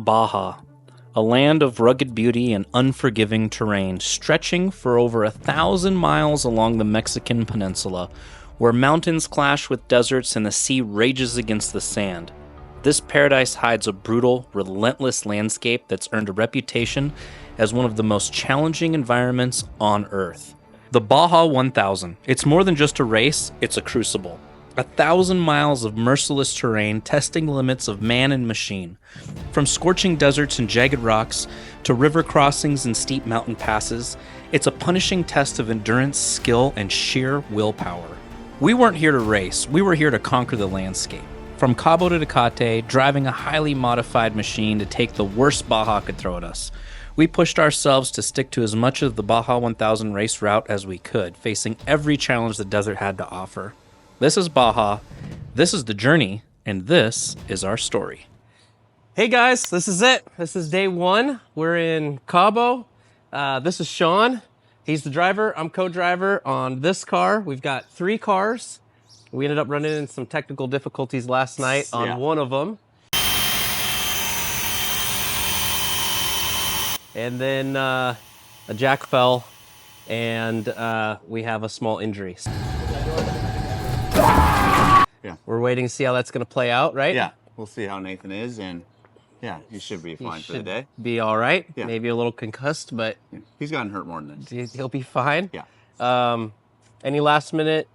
Baja, a land of rugged beauty and unforgiving terrain stretching for over 1,000 miles along the Mexican peninsula, where mountains clash with deserts and the sea rages against the sand. This paradise hides a brutal, relentless landscape that's earned a reputation as one of the most challenging environments on Earth. The Baja 1000. It's more than just a race, it's a crucible. 1,000 miles of merciless terrain testing the limits of man and machine. From scorching deserts and jagged rocks to river crossings and steep mountain passes, it's a punishing test of endurance, skill, and sheer willpower. We weren't here to race, we were here to conquer the landscape. From Cabo to Tecate, driving a highly modified machine to take the worst Baja could throw at us. We pushed ourselves to stick to as much of the Baja 1000 race route as we could, facing every challenge the desert had to offer. This is Baja, this is the journey, and this is our story. Hey guys, this is it. This is day one. We're in Cabo. This is Sean. He's the driver. I'm co-driver on this car. We've got 3 cars. We ended up running into some technical difficulties last night on one of them. And then a jack fell, and we have a small injury. Yeah. We're waiting to see how that's going to play out, right? Yeah, we'll see how Nathan is, and yeah, he should be fine for the day. Be all right. Yeah. Maybe a little concussed, but Yeah. He's gotten hurt more than this. he'll be fine. Yeah. Any last minute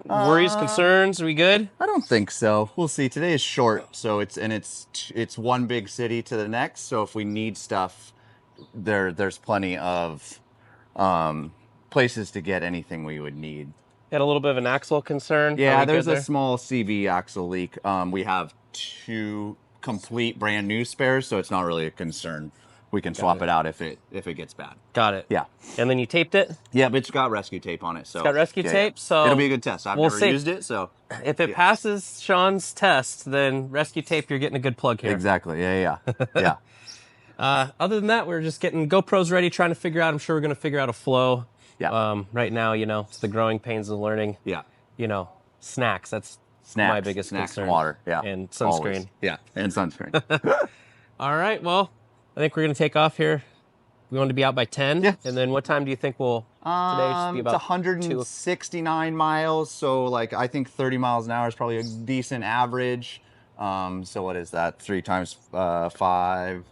worries, concerns? Are we good? I don't think so. We'll see. Today is short, so it's one big city to the next. So if we need stuff, there's plenty of places to get anything we would need. Had a little bit of an axle concern. Yeah, there's a small CV axle leak. We have 2 complete brand new spares, so it's not really a concern. We can swap it out if it gets bad. Got it. Yeah. And then you taped it? Yeah, but it's got rescue tape on it. So It's got rescue tape, so it'll be a good test. I've never used it, so if it passes Sean's test, then rescue tape, you're getting a good plug here. Exactly. Yeah. Other than that, we're just getting GoPros ready, trying to figure out. I'm sure we're going to figure out a flow. Yeah. Right now, it's the growing pains of learning. Yeah. Snacks. That's Snacks, my biggest concern. And water. Yeah. And sunscreen. Always. Yeah. And sunscreen. All right. Well, I think we're going to take off here. We want to be out by 10. Yeah. And then what time do you think we'll today should be about? It's 169 miles, so I think 30 miles an hour is probably a decent average. So what is that? 3 times 5,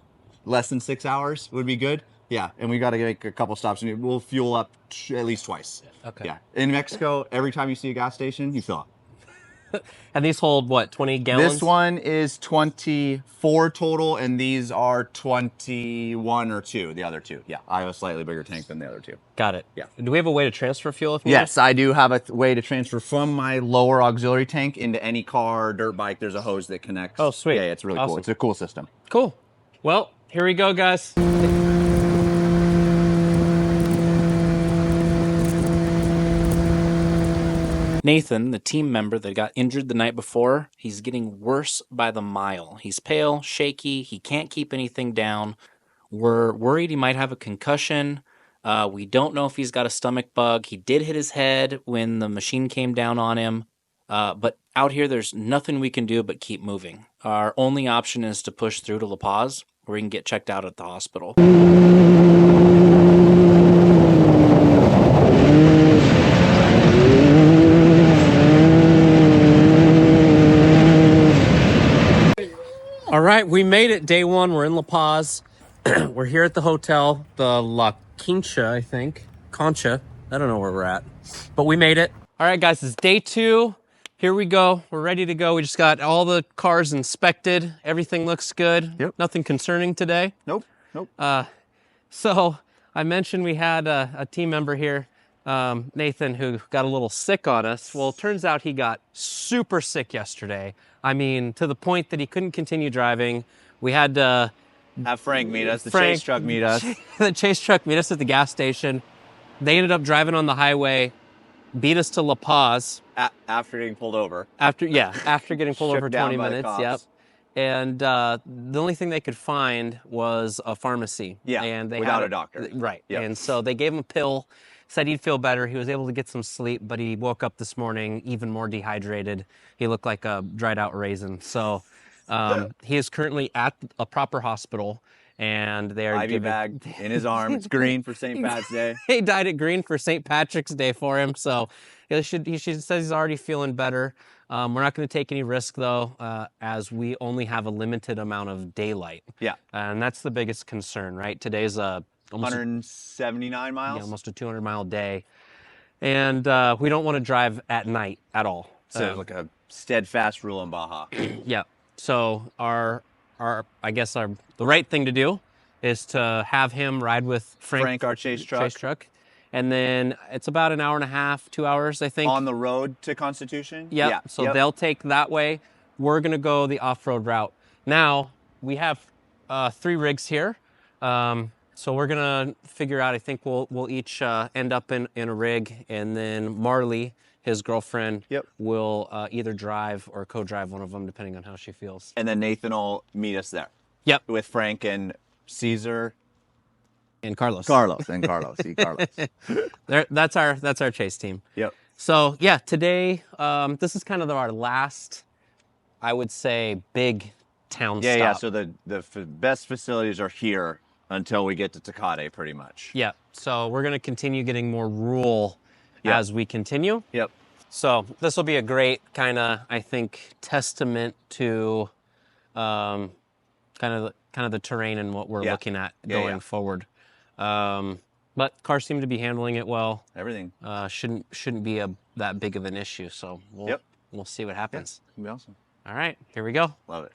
less than 6 hours would be good. Yeah, and we got to make a couple stops, and we'll fuel up at least twice. Okay. Yeah. In Mexico, every time you see a gas station, you fill up. And these hold what, 20 gallons? This one is 24 total, and these are 21 or 2, the other 2. Yeah, I have a slightly bigger tank than the other 2. Got it. Yeah. Do we have a way to transfer fuel if needed? Yes, I do have a way to transfer from my lower auxiliary tank into any car, dirt bike. There's a hose that connects. Oh, sweet. Yeah, it's really Awesome. cool. It's a cool system. Cool. Well, here we go, guys. Nathan, the team member that got injured the night before, he's getting worse by the mile. He's pale, shaky, he can't keep anything down. We're worried he might have a concussion. We don't know if he's got a stomach bug. He did hit his head when the machine came down on him. But out here, there's nothing we can do but keep moving. Our only option is to push through to La Paz, where he can get checked out at the hospital. All right, we made it. Day one. We're in La Paz. We're here at the hotel, the La Quincha, I think. Concha. I don't know where we're at, but we made it. All right, guys, it's day 2. Here we go. We're ready to go. We just got all the cars inspected. Everything looks good. Yep. Nothing concerning today. Nope. So I mentioned we had a team member here, Nathan, who got a little sick on us. Well, it turns out he got super sick yesterday. I mean, to the point that he couldn't continue driving. We had to Have Frank meet us. The chase truck meet us. The chase truck meet us at the gas station. They ended up driving on the highway, beat us to La Paz. After getting pulled over. After getting pulled over for Shook down 20 by the minutes. cops. Yep. And the only thing they could find was a pharmacy. Yeah, and they without had a doctor. Right. Yep. And so they gave him a pill, said he'd feel better. He was able to get some sleep, but he woke up this morning even more dehydrated. He looked like a dried out raisin. So He is currently at a proper hospital, and they are IV giving... bag in his arm. It's green for St. Pat's Day. He dyed it green for St. Patrick's Day for him, so he says he's already feeling better. We're not going to take any risk, though, as we only have a limited amount of daylight. Yeah. And that's the biggest concern, right? Today's almost 179 miles? Yeah, almost a 200-mile day. And we don't want to drive at night at all. So like a steadfast rule in Baja. Yeah. So the right thing to do is to have him ride with Frank, our chase truck. And then it's about an hour and a half, 2 hours, I think. On the road to Constitution? Yep. Yeah. So they'll take that way. We're going to go the off-road route. Now, we have 3 rigs here. So we're going to figure out, I think we'll each end up in a rig, and then Marley, his girlfriend, will either drive or co-drive one of them, depending on how she feels. And then Nathan will meet us there. Yep. With Frank and Cesar. And Carlos. Carlos. That's our chase team. Yep. So yeah, today, this is kind of our last, I would say, big town stop. Yeah, so the best facilities are here until we get to Tecate, pretty much. Yeah, so we're going to continue getting more rural as we continue. Yep. So this will be a great kind of, I think, testament to kind of the terrain and what we're looking at going forward. But cars seem to be handling it well. Everything shouldn't be that big of an issue. So we'll see what happens. It'll be awesome. All right, here we go. Love it.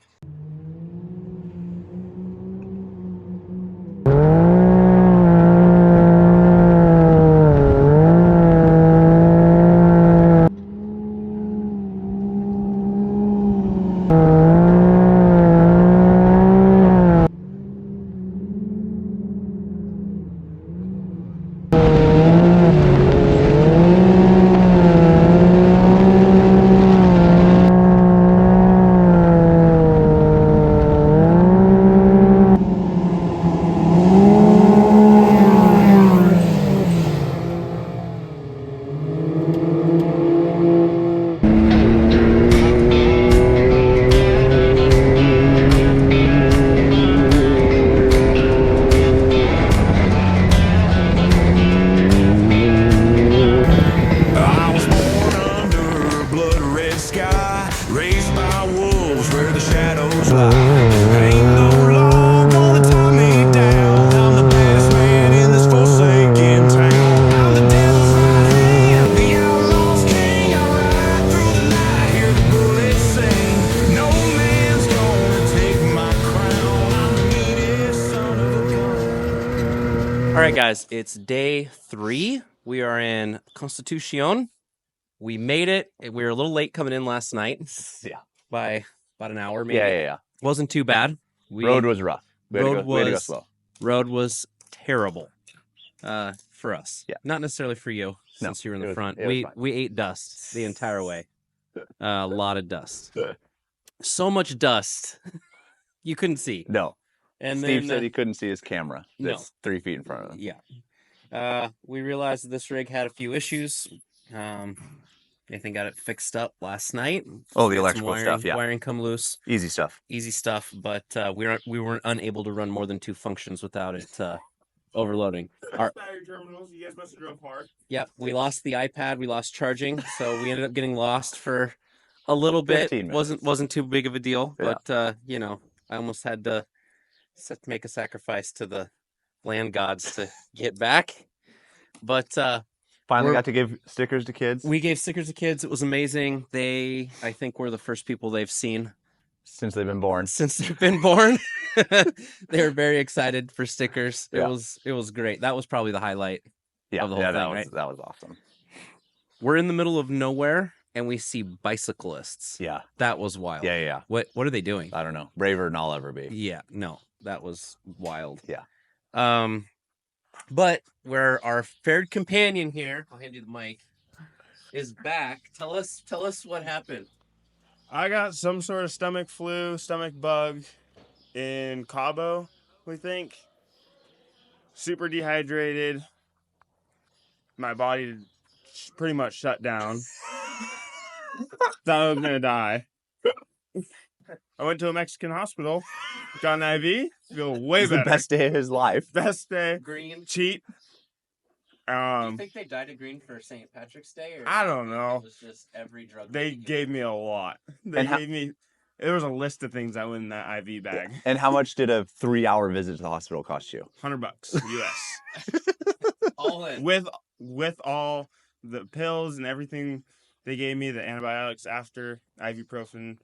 All right, guys, it's day 3. We are in Constitucion. We made it. We were a little late coming in last night. Yeah. By about an hour, maybe. Yeah. Wasn't too bad. Road was rough. We had to go slow. Road was terrible for us. Yeah. Not necessarily for you, since you were in the front. We ate dust the entire way. A lot of dust. So much dust. You couldn't see. No. And Steve then, said he couldn't see his camera. No. That's 3 feet in front of him. Yeah. We realized that this rig had a few issues. Nathan got it fixed up last night. Oh, the electrical stuff, yeah. Wiring come loose. Easy stuff. But we weren't unable to run more than 2 functions without it overloading. Battery terminals, you guys must have drove hard. Yeah, we lost the iPad. We lost charging, so we ended up getting lost for a little bit. 15 minutes. Wasn't too big of a deal, Yeah. but I almost had to make a sacrifice to the land gods to get back. But Finally got to give stickers to kids. we gave stickers to kids. It was amazing. They, I think, were the first people they've seen Since they've been born. since they've been born. They were very excited for stickers. Yeah. It was great. That was probably the highlight of the whole thing, right? That was awesome. We're in the middle of nowhere and we see bicyclists. Yeah. That was wild. Yeah. What are they doing? I don't know. Braver than I'll ever be. Yeah, no, that was wild. Yeah. But where our fair companion here, I'll hand you the mic, is back. Tell us what happened. I got some sort of stomach bug in Cabo, we think. Super dehydrated. My body pretty much shut down. Thought I was gonna die. I went to a Mexican hospital, got an IV, feel way It's better. the best day of his life. Best day. Green. Cheap. Do you think they dyed it green for St. Patrick's Day? Or I don't know. It was just every drug. They gave me a lot. There was a list of things that went in that IV bag. And how much did a 3-hour visit to the hospital cost you? $100 US. All in. With all the pills and everything they gave me, the antibiotics after, ibuprofen,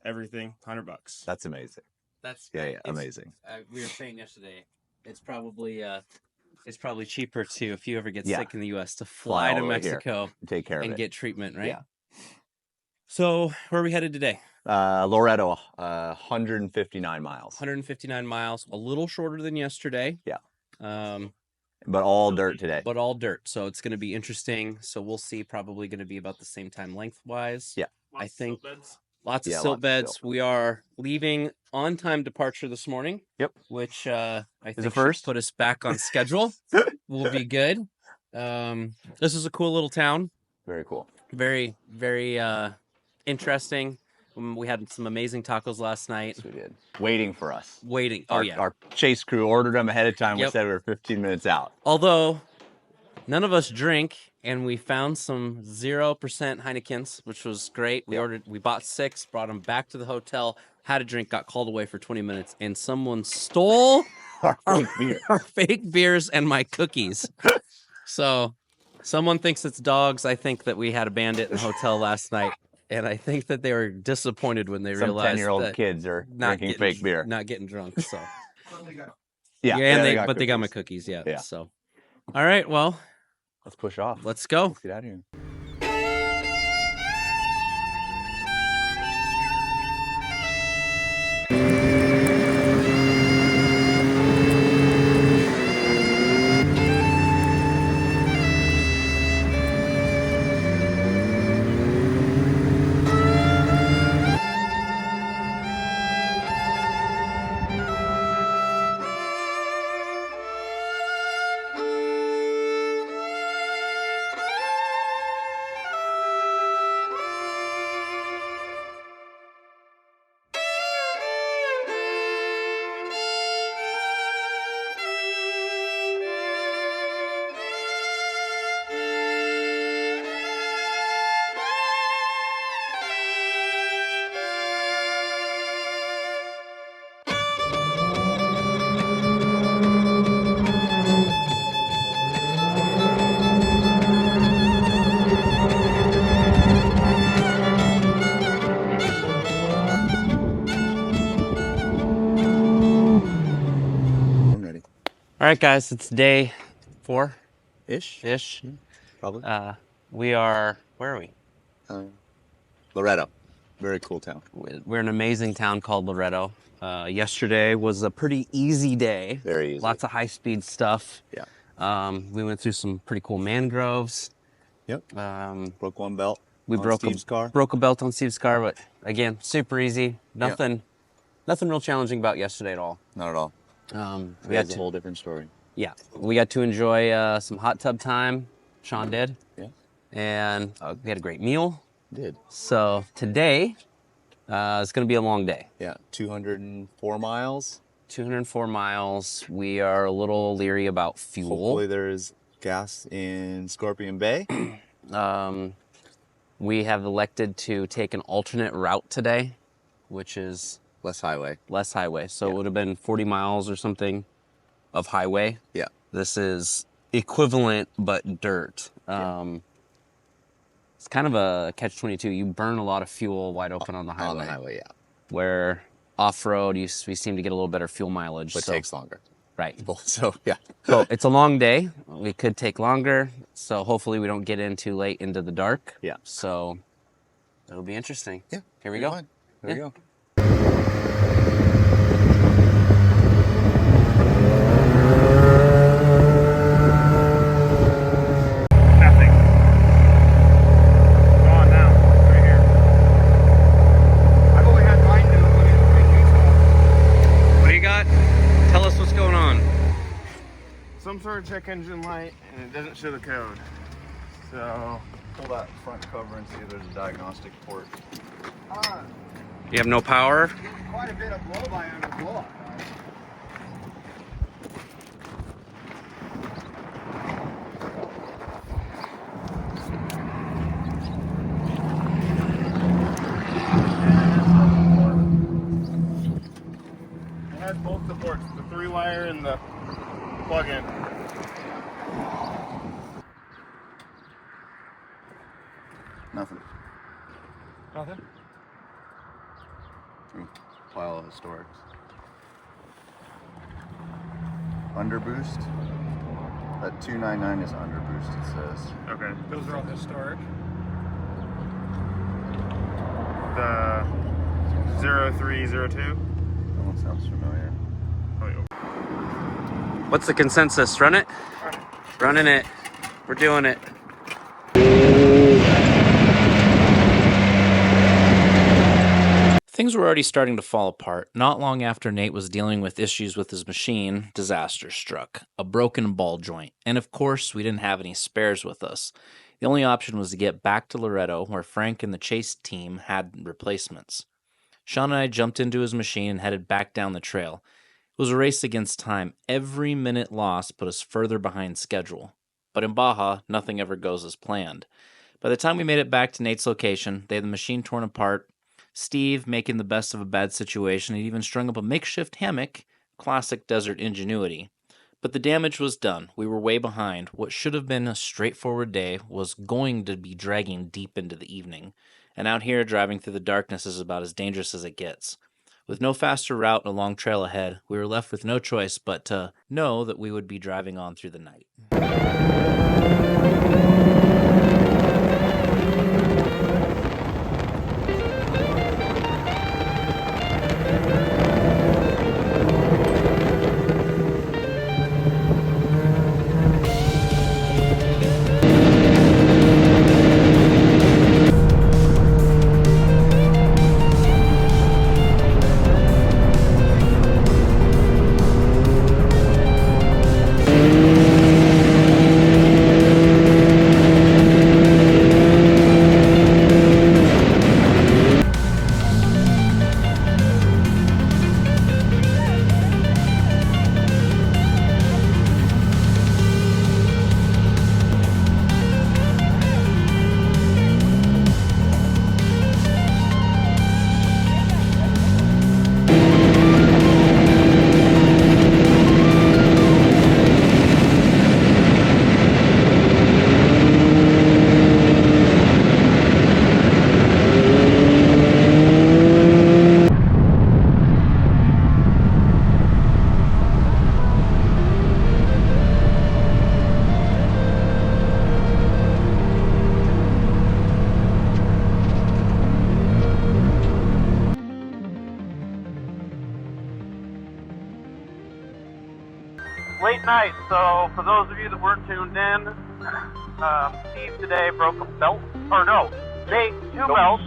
everything, $100. That's amazing. That's amazing. We were saying yesterday, it's probably cheaper to, if you ever get Yeah. sick in the U.S., to fly all to the way here. Mexico Take care of and it. get treatment, right? Yeah. So where are we headed today? Loreto, 159 miles. 159 miles, a little shorter than yesterday. Yeah. But all dirt today. But all dirt. So it's going to be interesting. So we'll see. Probably going to be about the same time lengthwise. Yeah. I think Lots lots of silt beds. of silt beds. We are leaving on time departure this morning. Yep. Which I think a should first. put us back on schedule. We'll be good. This is a cool little town. Very cool. Very, very interesting. We had some amazing tacos last night. Yes, we did. Waiting for us. Waiting. Our chase crew ordered them ahead of time. Yep. We said we were 15 minutes out. Although none of us drink, and we found some 0% Heinekens, which was great. We bought 6, brought them back to the hotel, had a drink, got called away for 20 minutes, and someone stole Our fake beer. our fake beers and my cookies. So someone thinks it's dogs. I think that we had a bandit in the hotel last night. And I think that they were disappointed when they Some realized 10-year-old that kids are not drinking getting, fake beer. not getting drunk. So Yeah, but they got my cookies. cookies. Yeah. So, all right, well, Let's push off. let's go. Let's get out of here. All right, guys, it's day 4 Ish? ish. Probably. We are. Where are we? Loreto. Very cool town. We're in an amazing town called Loreto. Yesterday was a pretty easy day. Very easy. Lots of high-speed stuff. Yeah. We went through some pretty cool mangroves. Yep. Broke one belt. We on broke Steve's car. broke a belt on Steve's car, but again, super easy. Nothing real challenging about yesterday at all. Not at all. We had That's a whole different story. we got to enjoy some hot tub time. Sean did. Yeah. And we had a great meal. Did. So today is going to be a long day. Yeah. 204 miles. 204 miles. We are a little leery about fuel. Hopefully there's gas in Scorpion Bay. We have elected to take an alternate route today, which is Less highway. less highway. So it would have been 40 miles or something of highway. Yeah. This is equivalent but dirt. It's kind of a catch-22. You burn a lot of fuel wide open on the highway. On the highway, yeah. Where off-road, we seem to get a little better fuel mileage. But it takes longer. Right. So, yeah. So it's a long day. We could take longer. So hopefully we don't get in too late into the dark. Yeah. So it'll be interesting. Yeah. Here we go. Fine. There we go. Nothing. Go on now. Right here. I've only had mine do in Utah. What do you got? Tell us what's going on. Some sort of check engine light, and it doesn't show the code. So, Pull that front cover and see if there's a diagnostic port. You have no power? Quite a bit of blow-by under blow-up. It has both the ports, the 3-wire and the plug-in. Nothing. Nothing? Pile of historics. Underboost. That 299 is underboost, it says. Okay. Those are all historic. The 0302. That one sounds familiar. What's the consensus? Run it? Running it. We're doing it. Things were already starting to fall apart. Not long after Nate was dealing with issues with his machine, disaster struck. A broken ball joint. And of course, we didn't have any spares with us. The only option was to get back to Loreto, where Frank and the chase team had replacements. Sean and I jumped into his machine and headed back down the trail. It was a race against time. Every minute lost put us further behind schedule. But in Baja, nothing ever goes as planned. By the time we made it back to Nate's location, they had the machine torn apart. Steve, making the best of a bad situation, had even strung up a makeshift hammock, classic desert ingenuity. But the damage was done. We were way behind. What should have been a straightforward day was going to be dragging deep into the evening. And out here, driving through the darkness is about as dangerous as it gets. With no faster route and a long trail ahead, we were left with no choice but to know that we would be driving on through the night. Late night, so for those of you that weren't tuned in, Steve today broke a belt, or no, Nate, two belts,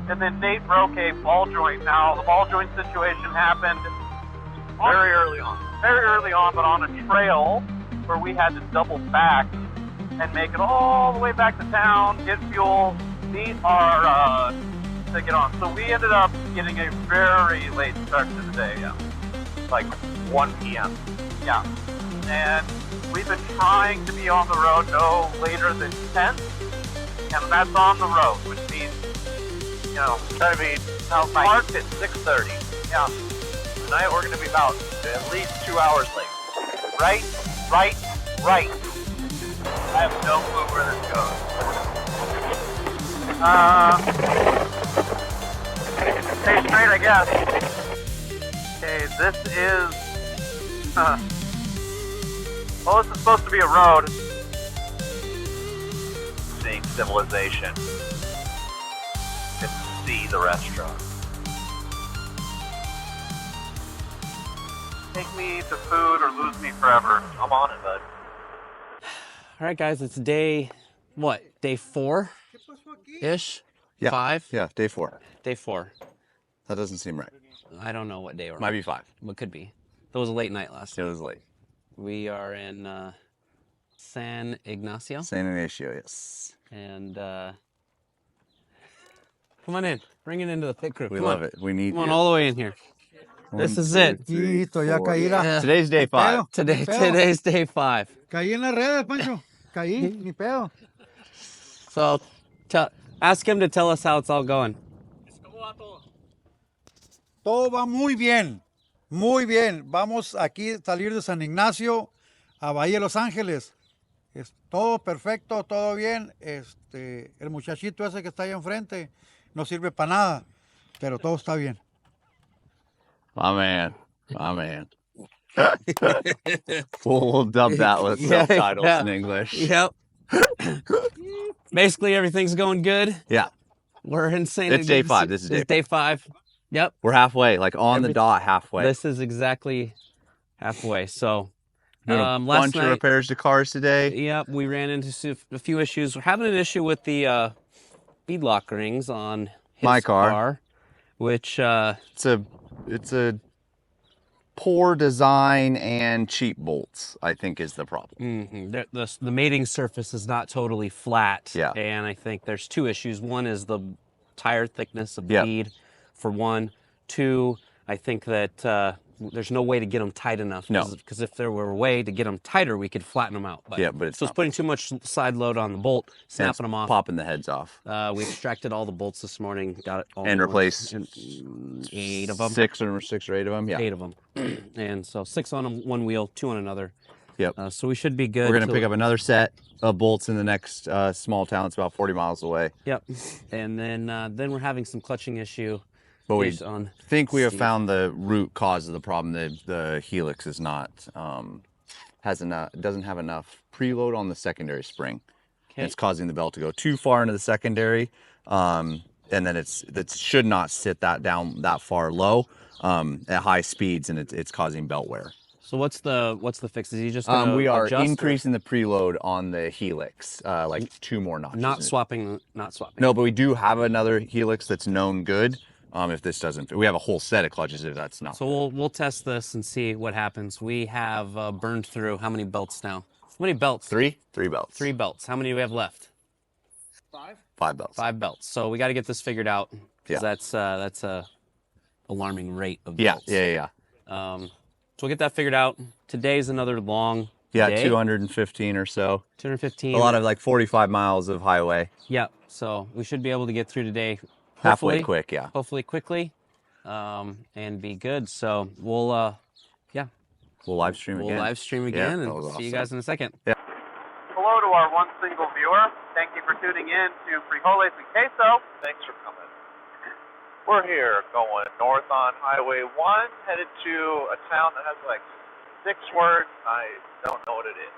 and then Nate broke a ball joint. Now, the ball joint situation happened very early on, but on a trail where we had to double back and make it all the way back to town, get fuel, meet our, to get on. So we ended up getting a very late start to the day, like 1 p.m. Yeah. And we've been trying to be on the road no later than 10, and that's on the road, which means, you know, try to be parked at 6:30. Yeah. Tonight we're going to be about at least 2 hours late. Right. I have no clue where this goes. Stay straight, I guess. Okay, this is, well, this is supposed to be a road. Seeing civilization. Get to see the restaurant. Take me to food or lose me forever. I'm on it, bud. All right, guys, it's day 4-ish? Yeah. 5? Yeah, day 4. Day 4. That doesn't seem right. I don't know what day we're Might on. be 5. But could be. It was a late night last It night. was late. We are in San Ignacio. San Ignacio, yes. And Come on in. Bring it into the pit crew. We Come love on. it. We need Come on you. all the way in here. This is it. Listo, ya caí. Yeah. Today's day 5. Today's day 5. Caí en las redes, Pancho. Caí, ni pedo. So ask him to tell us how it's all going. Todo va muy bien. Muy bien. Vamos aquí a salir de San Ignacio a Bahía de Los Ángeles. Es todo perfecto, todo bien. El muchachito ese que está ahí enfrente no sirve para nada, pero todo está bien. My man. My man. we'll dub that with subtitles in English. Yep. Basically, everything's going good. Yeah. We're insane. It's day 5. This is day 5. Yep. We're halfway, like on the dot halfway. This is exactly halfway. So, Doing a last bunch night, of repairs to cars today. Yep, we ran into a few issues. We're having an issue with the bead lock rings on his My car. which It's a poor design and cheap bolts, I think, is the problem. the mating surface is not totally flat. Yeah. And I think there's 2 issues. One is the tire thickness of Yeah. bead, for one. 2, I think that there's no way to get them tight enough. No. Because if there were a way to get them tighter, we could flatten them out. Yeah, but it's so it's not. putting too much side load on the bolt, And it's snapping them off. popping the heads off. We extracted all the bolts this morning, got it all And new replaced ones, 8 of them. 6 or 8 of them. Yeah. 8 of them. And so 6 on one wheel, 2 on another. Yep. So we should be good. We're gonna pick up another set of bolts in the next small town. It's about 40 miles away. Yep. And then we're having some clutching issue. But we based on think we have Steve. found the root cause of the problem. The helix is not doesn't have enough preload on the secondary spring. Okay. It's causing the belt to go too far into the secondary, and then it should not sit that far low at high speeds, and it's causing belt wear. So what's the fix? Is he just gonna We are adjust, or increasing the preload on the helix, like 2 more notches. not swapping. No, but we do have another helix that's known good. If this doesn't, we have a whole set of clutches if that's not. So we'll test this and see what happens. We have burned through how many belts now? How many belts? 3 belts. 3 belts. How many do we have left? 5 belts. 5 belts. So we got to get this figured out. Yeah. That's a alarming rate of Yeah, belts. yeah. So we'll get that figured out. Today's another long day. 215 or so. 215. A lot of like 45 miles of highway. Yeah. So we should be able to get through today. Halfway quick, yeah. Hopefully quickly, and be good. So we'll We'll live stream again. live stream Yeah, again that and was see you awesome. guys in a second. Hello to our one single viewer. Thank you for tuning in to Frijoles and Queso. Thanks for coming. We're here going north on Highway 1, headed to a town that has like 6 words. I don't know what it is.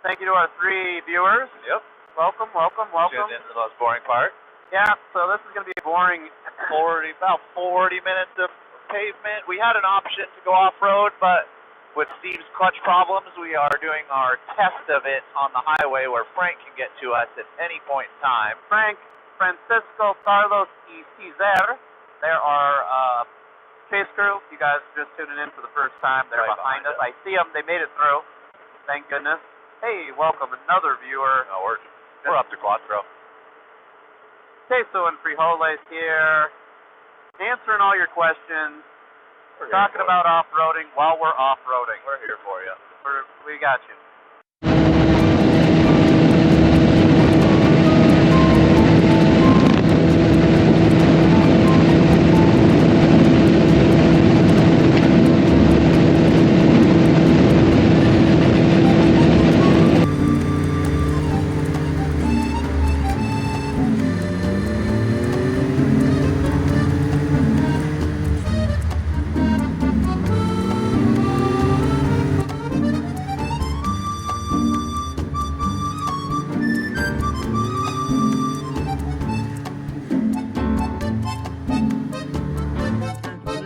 Thank you to our 3 viewers. Yep. Welcome. Tuned in to the most boring part. Yeah, so this is going to be boring. About 40 minutes of pavement. We had an option to go off-road, but with Steve's clutch problems, we are doing our test of it on the highway where Frank can get to us at any point in time. Frank, Francisco, Carlos, y Cesar. There are chase crew. You guys just tuning in for the first time. They're right behind us. I see them. They made it through. Thank goodness. Hey, welcome another viewer. No, we're up to Quattro. Queso and Frijoles here, answering all your questions. We're talking about off-roading while we're off-roading. We're here for you. We got you.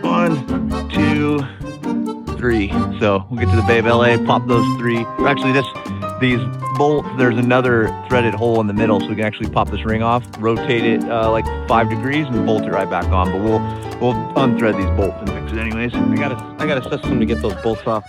One, two, three. So we'll get to the Bay of LA, pop those 3. Actually, these bolts, there's another threaded hole in the middle, so we can actually pop this ring off, rotate it like 5 degrees, and bolt it right back on. But we'll unthread these bolts and fix it anyways. I got a system to get those bolts off.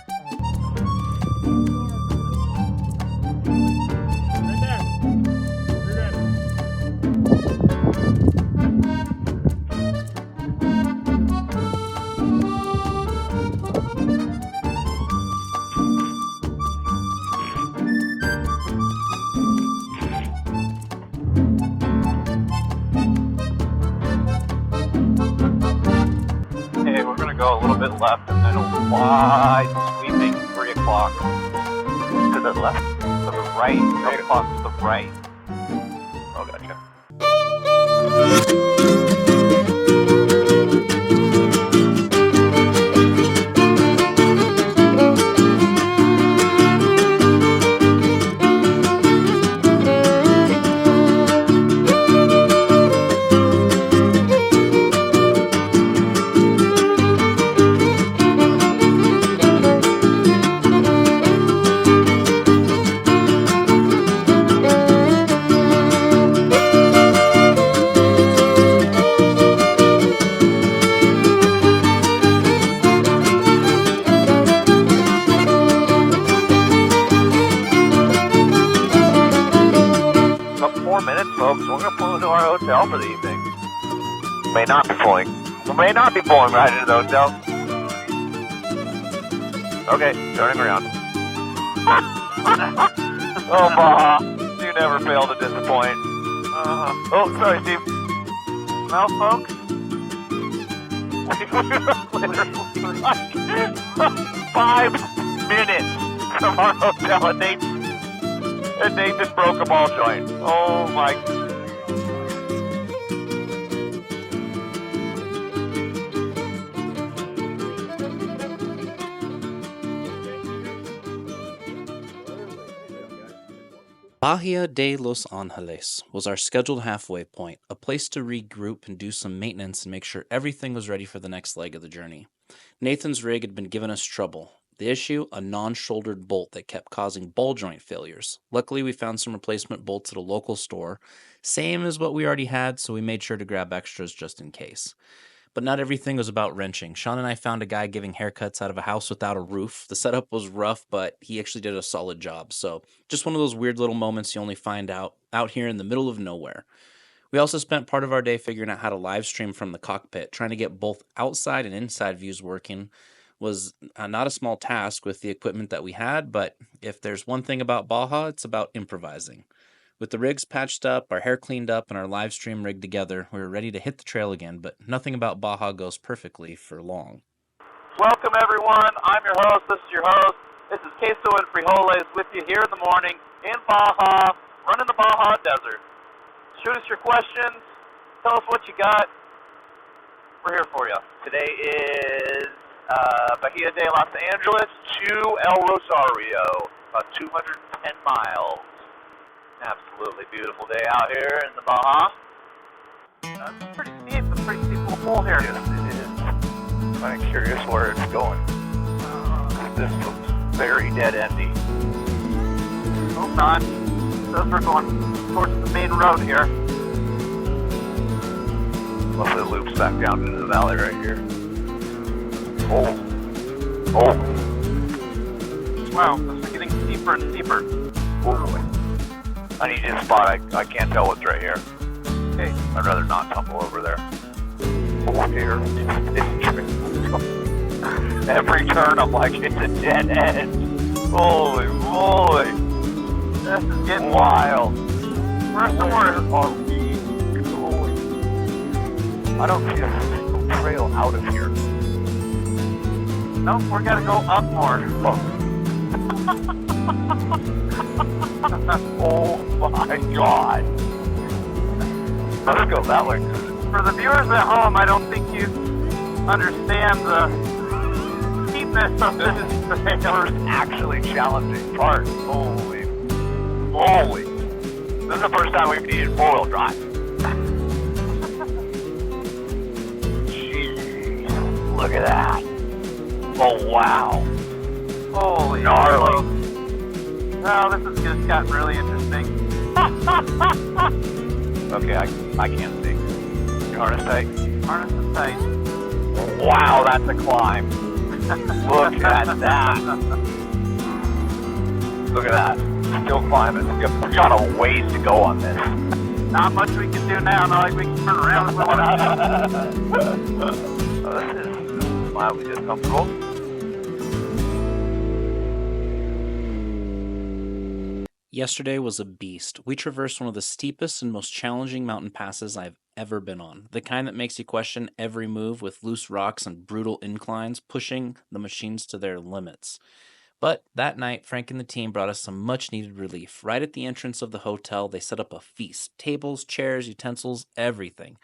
bit left, and then a wide sweeping 3 o'clock to the left, to the right, 3 o'clock to the right. Oh, gotcha. Folks, we're going to pull into our hotel for the evening. May not be pulling. We may not be pulling right into the hotel. Okay, turning around. Oh, Baja, you never fail to disappoint. Oh, sorry, Steve. Well, folks, we were literally like 5 minutes from our hotel, and they just broke a ball joint. Oh my. Bahia de Los Angeles was our scheduled halfway point, a place to regroup and do some maintenance and make sure everything was ready for the next leg of the journey. Nathan's rig had been giving us trouble. The issue, a non-shouldered bolt that kept causing ball joint failures. Luckily, we found some replacement bolts at a local store, same as what we already had, so we made sure to grab extras just in case. But not everything was about wrenching. Sean and I found a guy giving haircuts out of a house without a roof. The setup was rough, but he actually did a solid job. So just one of those weird little moments you only find out here in the middle of nowhere. We also spent part of our day figuring out how to live stream from the cockpit. Trying to get both outside and inside views working was not a small task with the equipment that we had, but if there's one thing about Baja, it's about improvising. With the rigs patched up, our hair cleaned up, and our live stream rigged together, we were ready to hit the trail again, but nothing about Baja goes perfectly for long. Welcome, everyone. I'm your host. This is your host. This is Queso and Frijoles with you here in the morning in Baja, running the Baja Desert. Shoot us your questions. Tell us what you got. We're here for you. Today is Bahia de Los Angeles to El Rosario, about 210 miles. Absolutely beautiful day out here in the Baja. It's pretty steep, little pool here. Yes, it is. I'm curious where it's going. This looks very dead-endy. Hope not. So we're going towards the main road here. Unless it loops back down into the valley right here. Oh. Wow, this is getting steeper and steeper. Oh. I need a spot. I can't tell what's right here. Okay. I'd rather not tumble over there. Oh dear. Every turn I'm like, it's a dead end. Holy moly. This is getting wild. Where are we going? I don't see a single trail out of here. Nope, we gotta go up more. Oh my god. Let's go that way. For the viewers at home, I don't think you understand the steepness of this. This is the first actually challenging part. Holy moly. This is the first time we've needed 4-wheel drive. Jeez. Look at that. Oh wow. Holy gnarly. Well, this has just gotten really interesting. Okay, I can't see. Your harness tight? Harness is tight. Wow, that's a climb. Look at that. Look at that. Still climbing. We got a ways to go on this. Not much we can do now. Not like we can turn around and This is mildly discomfortable. Yesterday was a beast. We traversed one of the steepest and most challenging mountain passes I've ever been on. The kind that makes you question every move with loose rocks and brutal inclines, pushing the machines to their limits. But that night, Frank and the team brought us some much-needed relief. Right at the entrance of the hotel, they set up a feast. Tables, chairs, utensils, everything.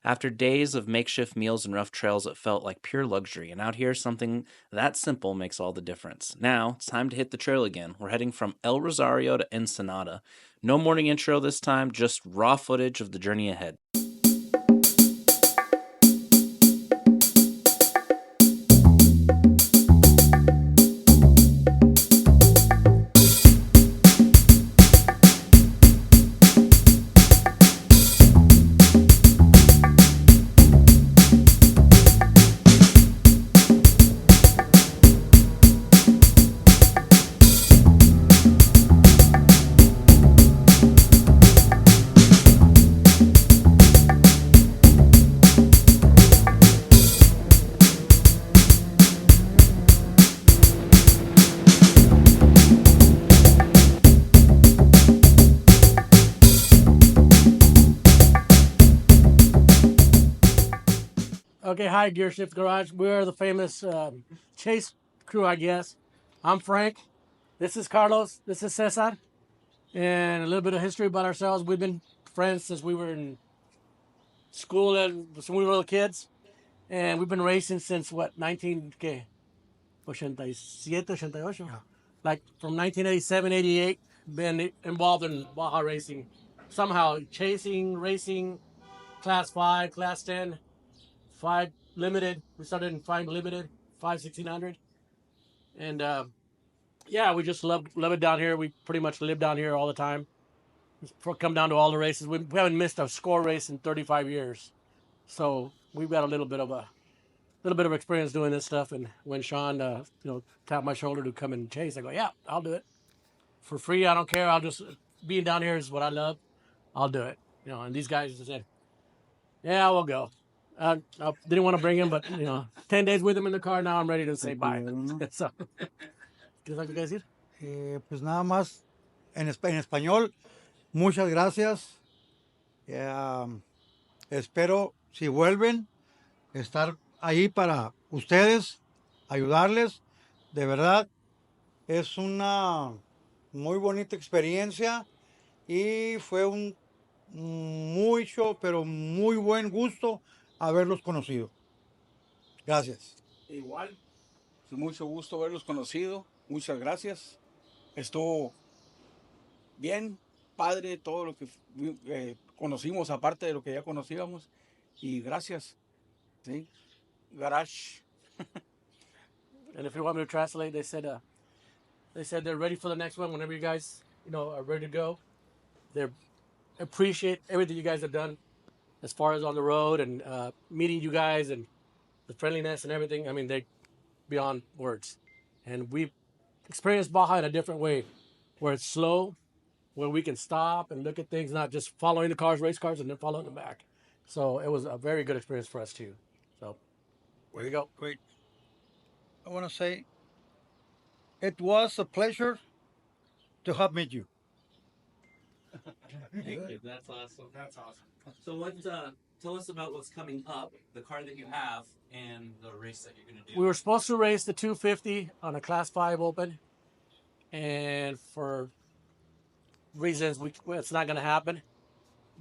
After days of makeshift meals and rough trails, it felt like pure luxury. And out here, something that simple makes all the difference. Now, it's time to hit the trail again. We're heading from El Rosario to Ensenada. No morning intro this time, just raw footage of the journey ahead. Okay, hi, Gearshift Garage. We're the famous chase crew, I guess. I'm Frank. This is Carlos. This is Cesar. And a little bit of history about ourselves. We've been friends since we were in school and when we were little kids. And we've been racing since, what, 87, 88? Like from 1987, 88, been involved in Baja racing. Somehow chasing, racing, class 5, class 10. 5 limited. We started in 5 limited, 5 1600, and yeah, we just love it down here. We pretty much live down here all the time. Come down to all the races. We haven't missed a score race in 35 years, so we've got a little bit of experience doing this stuff. And when Sean, tapped my shoulder to come and chase, I go, yeah, I'll do it for free. I don't care. I'll just being down here is what I love. I'll do it. And these guys just said, yeah, we'll go. I didn't want to bring him, but 10 days with him in the car. Now I'm ready to say bye. So, ¿qué es algo que decir? Pues nada más en español. Muchas gracias. Espero, si vuelven, estar ahí para ustedes, ayudarles. De verdad, es una muy bonita experiencia y fue un mucho, pero muy buen gusto haberlos conocido. Gracias. Igual, es mucho gusto haberlos conocido. Muchas gracias. Estuvo bien, padre, todo lo que conocimos, aparte de lo que ya conocíamos. Y gracias. ¿Sí? Garage. And if you want me to translate, they said they're ready for the next one whenever you guys are ready to go. They appreciate everything you guys have done as far as on the road and meeting you guys and the friendliness and everything. I mean, they beyond words. And we've experienced Baja in a different way, where it's slow, where we can stop and look at things, not just following the cars, race cars, and then following them back. So it was a very good experience for us too. So there you go. Wait. I want to say it was a pleasure to have met you. Thank you. That's awesome. That's awesome. So tell us about what's coming up, the car that you have, and the race that you're going to do. We were supposed to race the 250 on a Class 5 Open, and for reasons it's not going to happen.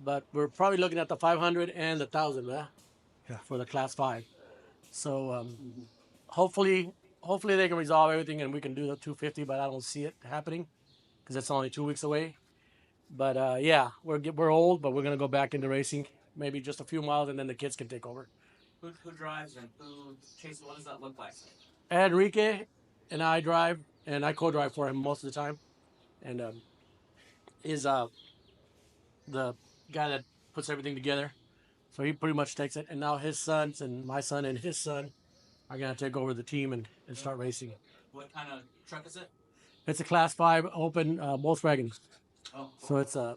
But we're probably looking at the 500 and the 1,000, for the Class 5. So hopefully they can resolve everything and we can do the 250. But I don't see it happening because it's only 2 weeks away. But yeah, we're old, but we're gonna go back into racing. Maybe just a few miles, and then the kids can take over. Who drives and who chases? What does that look like? Enrique and I drive, and I co-drive for him most of the time. And is the guy that puts everything together. So he pretty much takes it. And now his sons and my son and his son are gonna take over the team and start racing. What kind of truck is it? It's a Class 5 Open Volkswagen. Oh, So it's a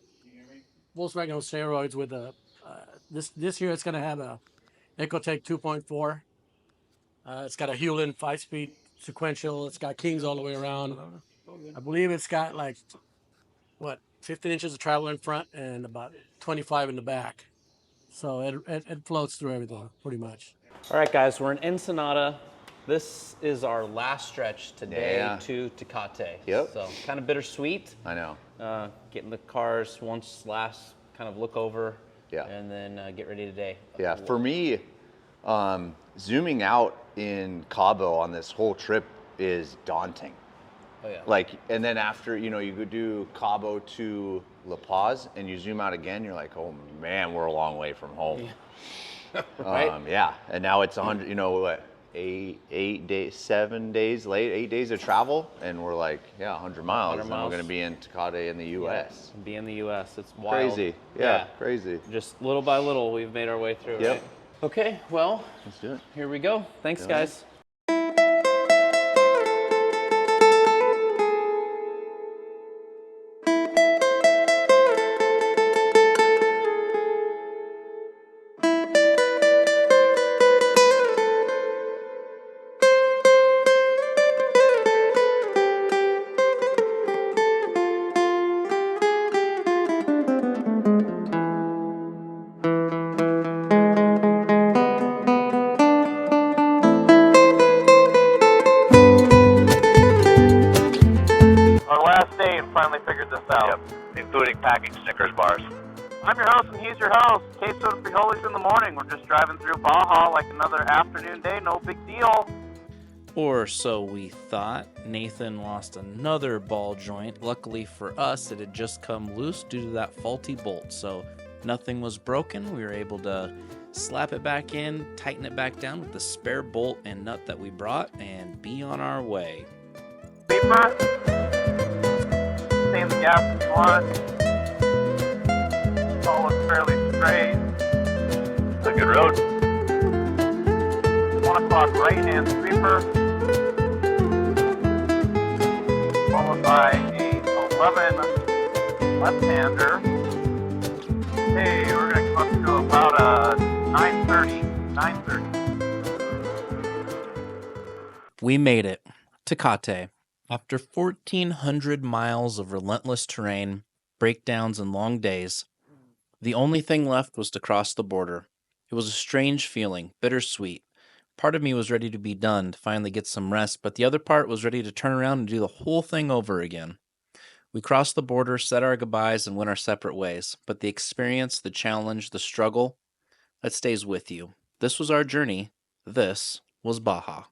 Volkswagen on steroids with a this year it's gonna have a Ecotec 2.4. It's got a Hewlin 5-speed sequential. It's got Kings all the way around. I believe it's got 15 inches of travel in front and about 25 in the back. So it floats through everything pretty much. All right, guys, we're in Ensenada. This is our last stretch today Yeah. to Tecate. Yep. So kind of bittersweet. I know. Getting the cars once last kind of look over. Yeah. And then get ready today. Yeah, for me, zooming out in Cabo on this whole trip is daunting. Oh yeah. Like, and then after, you know, you go do Cabo to La Paz and you zoom out again, you're like, oh man, we're a long way from home. Yeah. Right? Yeah, and now it's 100, you know what, 8 days, 7 days late, 8 days of travel, and we're like, yeah, 100 miles, 100 and miles. we're gonna be in Tecate in the U.S. Be in the U.S. It's wild. Crazy, yeah, crazy. Just little by little, we've made our way through. Yep. Right? Okay, well, Let's do it. here we go. Thanks, guys. Our last day and finally figured this out. Including packing Snickers bars. I'm your host and he's your host. Queso and frijoles in the morning. We're just driving through Baja like another afternoon day. No big deal. Or so we thought. Nathan lost another ball joint. Luckily for us, it had just come loose due to that faulty bolt. So nothing was broken. We were able to slap it back in, tighten it back down with the spare bolt and nut that we brought, and be on our way. Paper. Stay in the gas if you want. All looks fairly straight. A good road. 1 o'clock right hand sweeper. Followed by a 11 left-hander. Hey, we're going to come up to about 9:30. We made it. Tecate. After 1,400 miles of relentless terrain, breakdowns, and long days, the only thing left was to cross the border. It was a strange feeling, bittersweet. Part of me was ready to be done, to finally get some rest, but the other part was ready to turn around and do the whole thing over again. We crossed the border, said our goodbyes, and went our separate ways. But the experience, the challenge, the struggle, that stays with you. This was our journey. This was Baja.